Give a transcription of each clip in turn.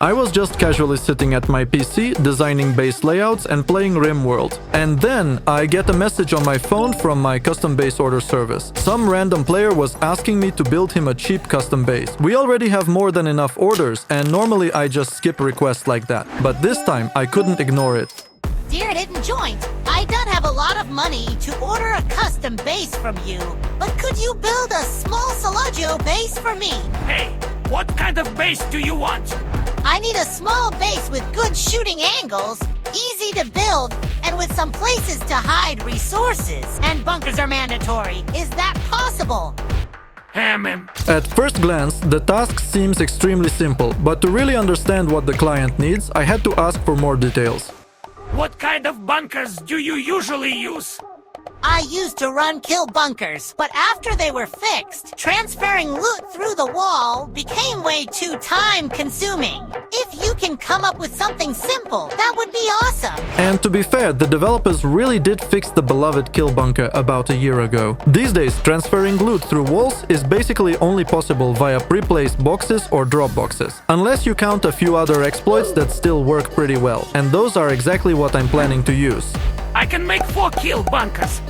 I was just casually sitting at my PC, designing base layouts and playing RimWorld. And then I get a message on my phone from my custom base order service. Some random player was asking me to build him a cheap custom base. We already have more than enough orders, and normally I just skip requests like that. But this time I couldn't ignore it. Dear Hidden Joint, I don't have a lot of money to order a custom base from you, but could you build a small Sologio base for me? Hey, what kind of base do you want? I need a small base with good shooting angles, easy to build, and with some places to hide resources. And bunkers are mandatory. Is that possible? At first glance, the task seems extremely simple, but to really understand what the client needs, I had to ask for more details. What kind of bunkers do you usually use? I used to run kill bunkers, but after they were fixed, transferring loot through the wall became way too time-consuming. If you can come up with something simple, that would be awesome. And to be fair, the developers really did fix the beloved kill bunker about a year ago. These days, transferring loot through walls is basically only possible via pre-placed boxes or drop boxes, unless you count a few other exploits that still work pretty well, and those are exactly what I'm planning to use. I can make 4 kill bunkers.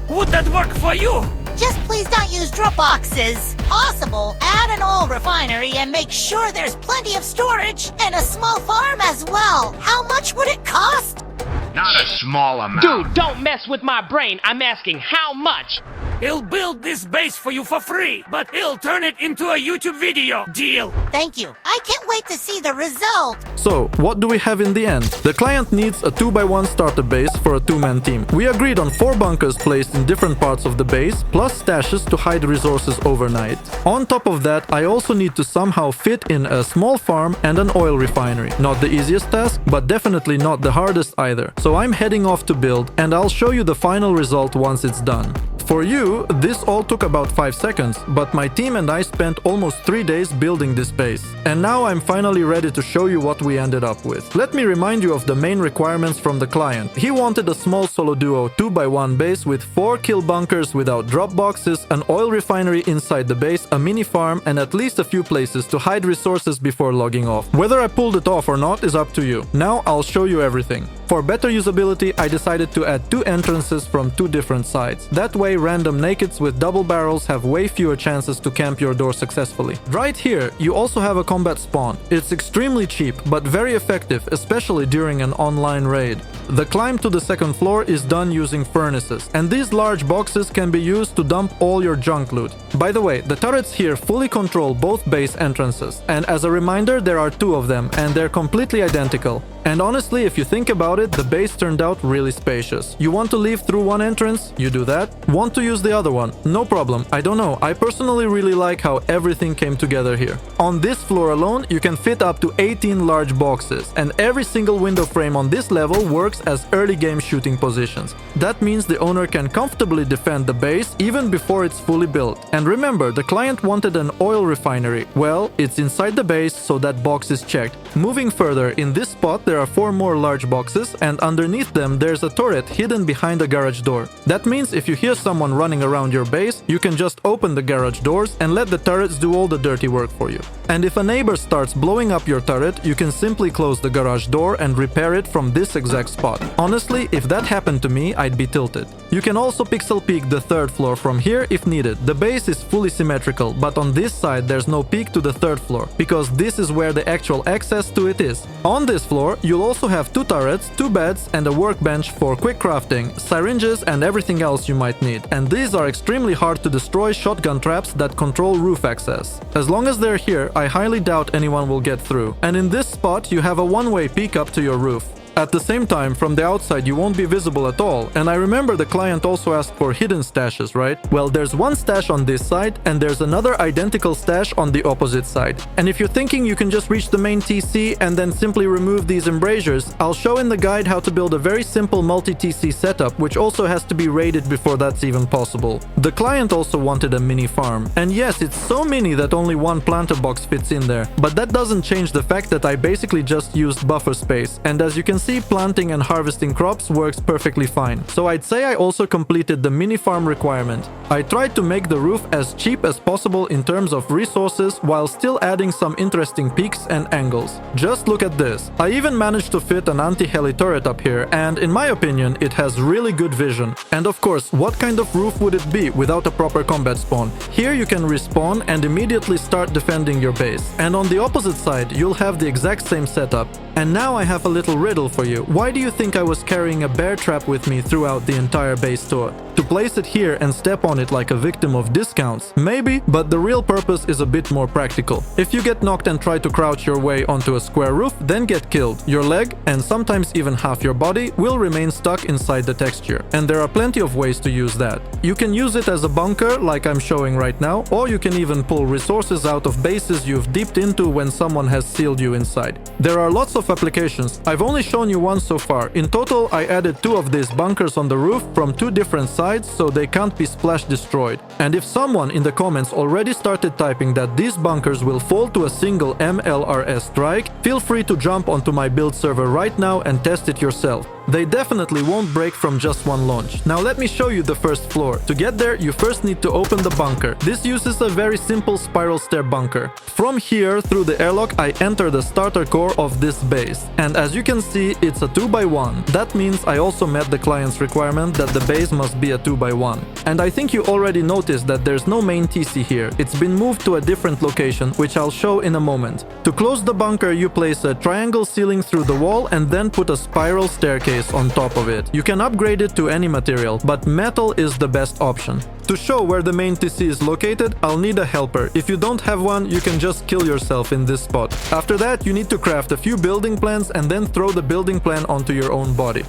Would that work for you? Just please don't use drop boxes. Possible, add an oil refinery and make sure there's plenty of storage and a small farm as well. How much would it cost? Not a small amount. Dude, don't mess with my brain. I'm asking how much? He'll build this base for you for free, but he'll turn it into a YouTube video. Deal? Thank you. I can't wait to see the result. So, what do we have in the end? The client needs a 2x1 starter base for a 2-man team. We agreed on 4 bunkers placed in different parts of the base, plus stashes to hide resources overnight. On top of that, I also need to somehow fit in a small farm and an oil refinery. Not the easiest task, but definitely not the hardest either. So I'm heading off to build, and I'll show you the final result once it's done. For you, this all took about 5 seconds, but my team and I spent almost 3 days building this base. And now I'm finally ready to show you what we ended up with. Let me remind you of the main requirements from the client. He wanted a small solo duo 2x1 base with 4 kill bunkers without drop boxes, an oil refinery inside the base, a mini farm, and at least a few places to hide resources before logging off. Whether I pulled it off or not is up to you. Now I'll show you everything. For better usability, I decided to add 2 entrances from 2 different sides. That way, random nakeds with double barrels have way fewer chances to camp your door successfully. Right here, you also have a combat spawn. It's extremely cheap, but very effective, especially during an online raid. The climb to the 2nd floor is done using furnaces, and these large boxes can be used to dump all your junk loot. By the way, the turrets here fully control both base entrances, and as a reminder, there are 2 of them, and they're completely identical. And honestly, if you think about it, the base turned out really spacious. You want to leave through one entrance? You do that. Want to use the other one? No problem. I don't know. I personally really like how everything came together here. On this floor alone, you can fit up to 18 large boxes, and every single window frame on this level works as early game shooting positions. That means the owner can comfortably defend the base even before it's fully built. And remember, the client wanted an oil refinery. Well, it's inside the base, so that box is checked. Moving further, in this spot there are 4 more large boxes, and underneath them there's a turret hidden behind a garage door. That means if you hear someone running around your base, you can just open the garage doors and let the turrets do all the dirty work for you. And if a neighbor starts blowing up your turret, you can simply close the garage door and repair it from this exact spot. Honestly, if that happened to me, I'd be tilted. You can also pixel peek the 3rd floor from here if needed. The base is fully symmetrical, but on this side there's no peek to the 3rd floor, because this is where the actual access to it is. On this floor, you'll also have 2 turrets, 2 beds, and a workbench for quick crafting, syringes, and everything else you might need. And these are extremely hard to destroy shotgun traps that control roof access. As long as they're here, I highly doubt anyone will get through. And in this spot, you have a one-way peek up to your roof. At the same time, from the outside you won't be visible at all, and I remember the client also asked for hidden stashes, right? Well, there's one stash on this side, and there's another identical stash on the opposite side. And if you're thinking you can just reach the main TC and then simply remove these embrasures, I'll show in the guide how to build a very simple multi-TC setup, which also has to be raided before that's even possible. The client also wanted a mini farm. And yes, it's so mini that only one planter box fits in there, but that doesn't change the fact that I basically just used buffer space, and as you can see, TC, planting and harvesting crops works perfectly fine. So I'd say I also completed the mini farm requirement. I tried to make the roof as cheap as possible in terms of resources while still adding some interesting peaks and angles. Just look at this. I even managed to fit an anti-heli turret up here, and in my opinion it has really good vision. And of course, what kind of roof would it be without a proper combat spawn? Here you can respawn and immediately start defending your base. And on the opposite side you'll have the exact same setup. And now I have a little riddle for you. Why do you think I was carrying a bear trap with me throughout the entire base tour? To place it here and step on it like a victim of discounts? Maybe, but the real purpose is a bit more practical. If you get knocked and try to crouch your way onto a square roof, then get killed. Your leg, and sometimes even half your body, will remain stuck inside the texture. And there are plenty of ways to use that. You can use it as a bunker, like I'm showing right now, or you can even pull resources out of bases you've dipped into when someone has sealed you inside. There are lots of applications. I've only shown you one so far. In total, I added 2 of these bunkers on the roof from 2 different sides, so they can't be splash destroyed. And if someone in the comments already started typing that these bunkers will fall to a single MLRS strike, feel free to jump onto my build server right now and test it yourself. They definitely won't break from just one launch. Now let me show you the first floor. To get there, you first need to open the bunker. This uses a very simple spiral stair bunker. From here, through the airlock, I enter the starter core of this base. And as you can see, it's a 2x1. That means I also met the client's requirement that the base must be a 2x1. And I think you already noticed that there's no main TC here. It's been moved to a different location, which I'll show in a moment. To close the bunker, you place a triangle ceiling through the wall and then put a spiral staircase on top of it. You can upgrade it to any material, but metal is the best option. To show where the main TC is located, I'll need a helper. If you don't have one, you can just kill yourself in this spot. After that, you need to craft a few building plans and then throw the building plan onto your own body.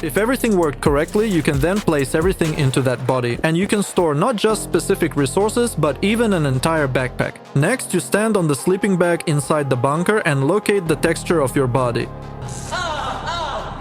If everything worked correctly, you can then place everything into that body, and you can store not just specific resources, but even an entire backpack. Next, you stand on the sleeping bag inside the bunker and locate the texture of your body.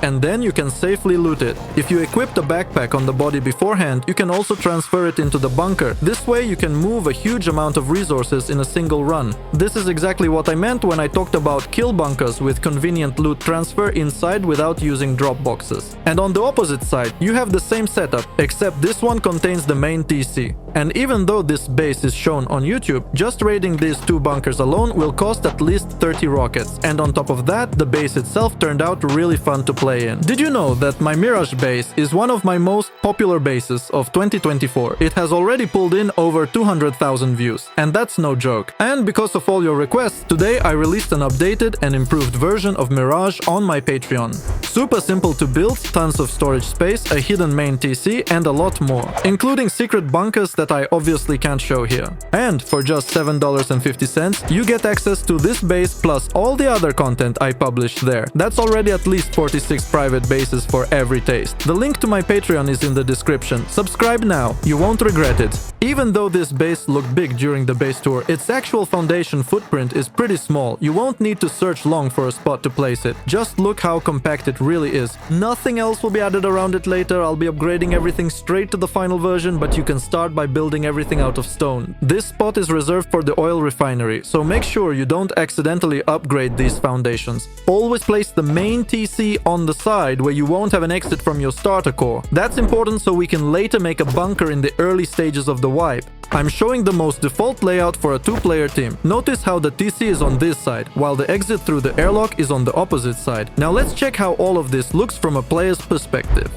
And then you can safely loot it. If you equip the backpack on the body beforehand, you can also transfer it into the bunker. This way you can move a huge amount of resources in a single run. This is exactly what I meant when I talked about kill bunkers with convenient loot transfer inside without using drop boxes. And on the opposite side, you have the same setup, except this one contains the main TC. And even though this base is shown on YouTube, just raiding these 2 bunkers alone will cost at least 30 rockets. And on top of that, the base itself turned out really fun to play in. Did you know that my Mirage base is one of my most popular bases of 2024? It has already pulled in over 200,000 views, and that's no joke. And because of all your requests, today I released an updated and improved version of Mirage on my Patreon. Super simple to build, tons of storage space, a hidden main TC, and a lot more, including secret bunkers that I obviously can't show here. And for just $7.50, you get access to this base plus all the other content I published there. That's already at least 46 private bases for every taste. The link to my Patreon is in the description. Subscribe now, you won't regret it. Even though this base looked big during the base tour, its actual foundation footprint is pretty small. You won't need to search long for a spot to place it. Just look how compact it really is. Nothing else will be added around it later. I'll be upgrading everything straight to the final version, but you can start by building everything out of stone. This spot is reserved for the oil refinery, so make sure you don't accidentally upgrade these foundations. Always place the main TC on the side where you won't have an exit from your starter core. That's important so we can later make a bunker in the early stages of the wipe. I'm showing the most default layout for a 2-player team. Notice how the TC is on this side, while the exit through the airlock is on the opposite side. Now let's check how all of this looks from a player's perspective.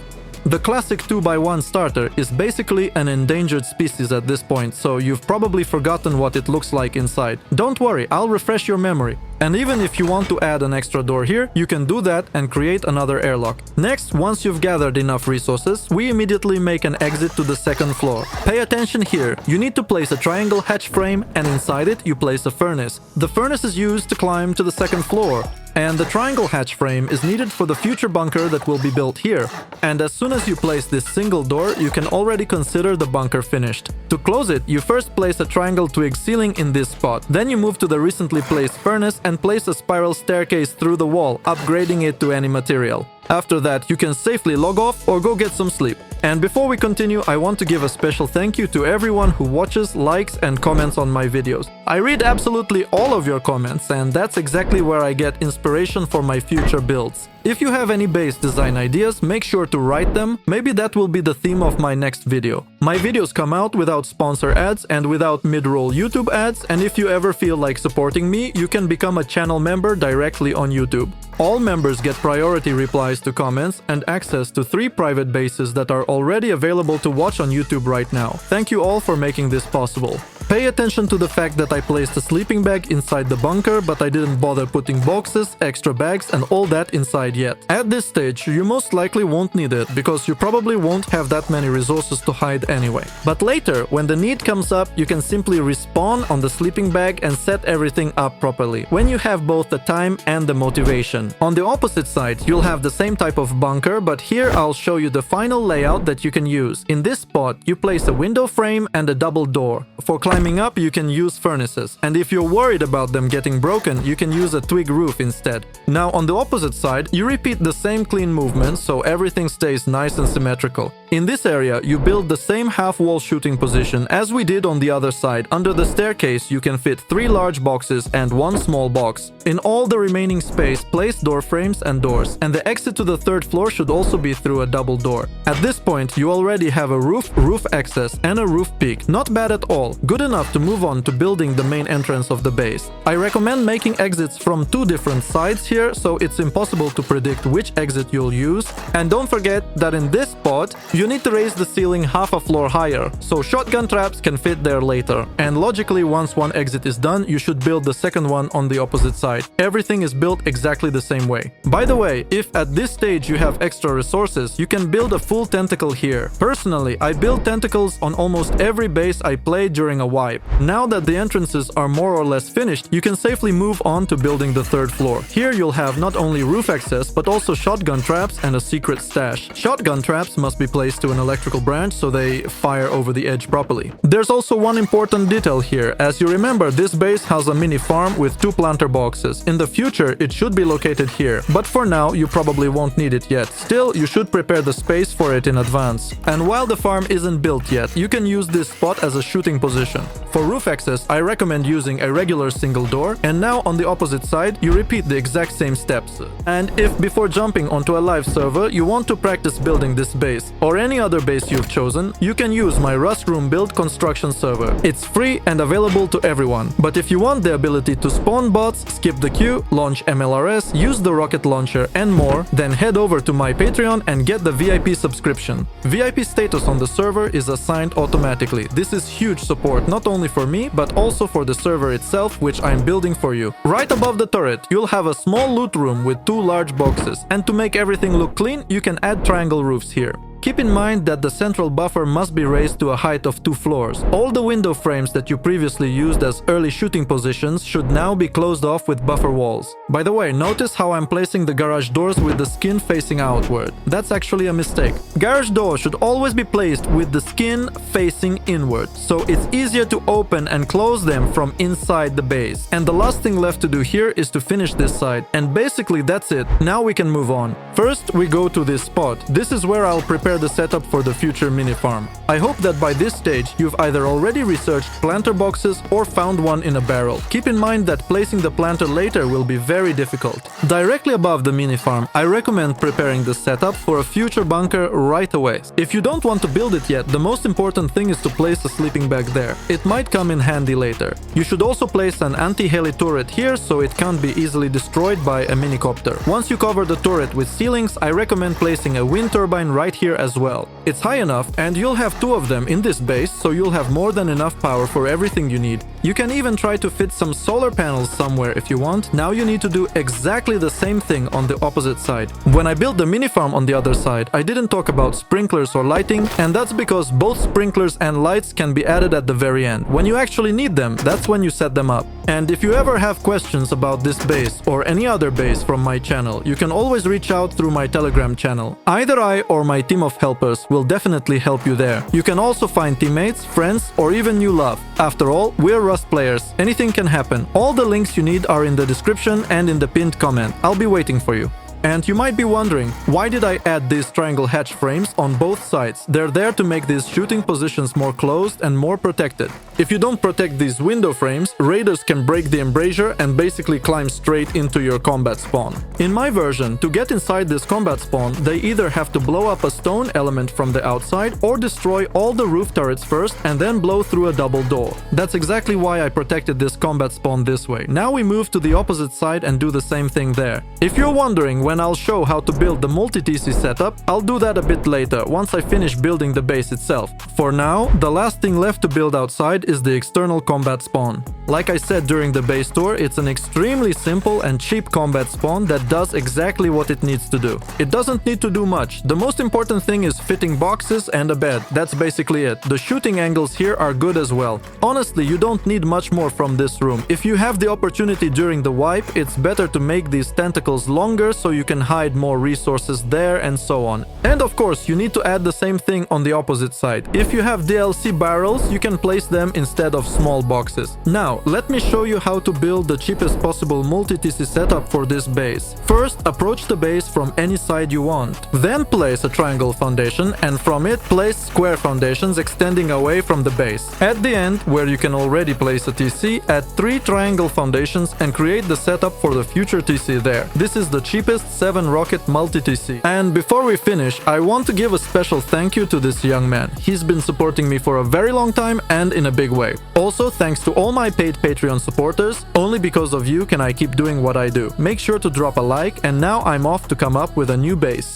The classic 2x1 starter is basically an endangered species at this point, so you've probably forgotten what it looks like inside. Don't worry, I'll refresh your memory. And even if you want to add an extra door here, you can do that and create another airlock. Next, once you've gathered enough resources, we immediately make an exit to the second floor. Pay attention here. You need to place a triangle hatch frame, and inside it you place a furnace. The furnace is used to climb to the second floor. And the triangle hatch frame is needed for the future bunker that will be built here. And as soon as you place this single door, you can already consider the bunker finished. To close it, you first place a triangle twig ceiling in this spot. Then you move to the recently placed furnace and place a spiral staircase through the wall, upgrading it to any material. After that, you can safely log off or go get some sleep. And before we continue, I want to give a special thank you to everyone who watches, likes, and comments on my videos. I read absolutely all of your comments, and that's exactly where I get inspiration for my future builds. If you have any base design ideas, make sure to write them. Maybe that will be the theme of my next video. My videos come out without sponsor ads and without mid-roll YouTube ads, and if you ever feel like supporting me, you can become a channel member directly on YouTube. All members get priority replies to comments and access to 3 private bases that are already available to watch on YouTube right now. Thank you all for making this possible. Pay attention to the fact that I placed a sleeping bag inside the bunker, but I didn't bother putting boxes, extra bags, and all that inside yet. At this stage, you most likely won't need it, because you probably won't have that many resources to hide anyway. But later, when the need comes up, you can simply respawn on the sleeping bag and set everything up properly, when you have both the time and the motivation. On the opposite side, you'll have the same type of bunker, but here I'll show you the final layout that you can use. In this spot, you place a window frame and a double door. For climbing up, you can use furnaces, and if you're worried about them getting broken, you can use a twig roof instead. Now on the opposite side, you repeat the same clean movements so everything stays nice and symmetrical. In this area, you build the same half-wall shooting position as we did on the other side. Under the staircase, you can fit 3 large boxes and 1 small box. In all the remaining space, place door frames and doors, and the exit to the 3rd floor should also be through a double door. At this point, you already have a roof access, and a roof peak. Not bad at all. Good enough to move on to building the main entrance of the base. I recommend making exits from 2 different sides here, so it's impossible to predict which exit you'll use. And don't forget that in this spot, you need to raise the ceiling half a floor higher, so shotgun traps can fit there later. And logically, once one exit is done, you should build the second one on the opposite side. Everything is built exactly the same way. By the way, if at this stage you have extra resources, you can build a full tentacle here. Personally, I build tentacles on almost every base I play during a wipe. Now that the entrances are more or less finished, you can safely move on to building the 3rd floor. Here you'll have not only roof access, but also shotgun traps and a secret stash. Shotgun traps must be placed to an electrical branch so they fire over the edge properly. There's also one important detail here. As you remember, this base has a mini farm with 2 planter boxes. In the future, it should be located here, but for now, you probably won't need it yet. Still, you should prepare the space for it in advance. And while the farm isn't built yet, you can use this spot as a shooting position. For roof access, I recommend using a regular single door, and now on the opposite side, you repeat the exact same steps. And if before jumping onto a live server, you want to practice building this base, or any other base you've chosen, you can use my Rust Room build construction server. It's free and available to everyone. But if you want the ability to spawn bots, skip the queue, launch MLRS, use the rocket launcher and more, then head over to my Patreon and get the VIP subscription. VIP status on the server is assigned automatically. This is huge support not only for me, but also for the server itself, which I'm building for you. Right above the turret, you'll have a small loot room with 2 large boxes, and to make everything look clean, you can add triangle roofs here. Keep in mind that the central buffer must be raised to a height of 2 floors. All the window frames that you previously used as early shooting positions should now be closed off with buffer walls. By the way, notice how I'm placing the garage doors with the skin facing outward. That's actually a mistake. Garage doors should always be placed with the skin facing inward, so it's easier to open and close them from inside the base. And the last thing left to do here is to finish this side. And basically that's it. Now we can move on. First, we go to this spot. This is where I'll prepare the setup for the future mini farm. I hope that by this stage you've either already researched planter boxes or found one in a barrel. Keep in mind that placing the planter later will be very difficult. Directly above the mini farm, I recommend preparing the setup for a future bunker right away. If you don't want to build it yet, the most important thing is to place a sleeping bag there. It might come in handy later. You should also place an anti-heli turret here so it can't be easily destroyed by a minicopter. Once you cover the turret with ceilings, I recommend placing a wind turbine right here as well. It's high enough, and you'll have 2 of them in this base, so you'll have more than enough power for everything you need. You can even try to fit some solar panels somewhere if you want. Now you need to do exactly the same thing on the opposite side. When I built the mini farm on the other side, I didn't talk about sprinklers or lighting, and that's because both sprinklers and lights can be added at the very end. When you actually need them, that's when you set them up. And if you ever have questions about this base or any other base from my channel, you can always reach out through my Telegram channel. Either I or my team of helpers will definitely help you there. You can also find teammates, friends, or even new love. After all, we're Rust players. Anything can happen. All the links you need are in the description and in the pinned comment. I'll be waiting for you. And you might be wondering, why did I add these triangle hatch frames on both sides? They're there to make these shooting positions more closed and more protected. If you don't protect these window frames, raiders can break the embrasure and basically climb straight into your combat spawn. In my version, to get inside this combat spawn, they either have to blow up a stone element from the outside or destroy all the roof turrets first and then blow through a double door. That's exactly why I protected this combat spawn this way. Now we move to the opposite side and do the same thing there. If you're wondering when I'll show how to build the multi-TC setup, I'll do that a bit later, once I finish building the base itself. For now, the last thing left to build outside is the external combat spawn. Like I said during the base tour, it's an extremely simple and cheap combat spawn that does exactly what it needs to do. It doesn't need to do much. The most important thing is fitting boxes and a bed. That's basically it. The shooting angles here are good as well. Honestly, you don't need much more from this room. If you have the opportunity during the wipe, it's better to make these tentacles longer so you can hide more resources there and so on. And of course, you need to add the same thing on the opposite side. If you have DLC barrels, you can place them instead of small boxes. Now, let me show you how to build the cheapest possible multi-TC setup for this base. First, approach the base from any side you want. Then place a triangle foundation, and from it place square foundations extending away from the base. At the end, where you can already place a TC, add 3 triangle foundations and create the setup for the future TC there. This is the cheapest 7 rocket multi-TC. And before we finish, I want to give a special thank you to this young man. He's been supporting me for a very long time and in a big way. Also, thanks to all my paid Patreon supporters. Only because of you can I keep doing what I do. Make sure to drop a like, and now I'm off to come up with a new base.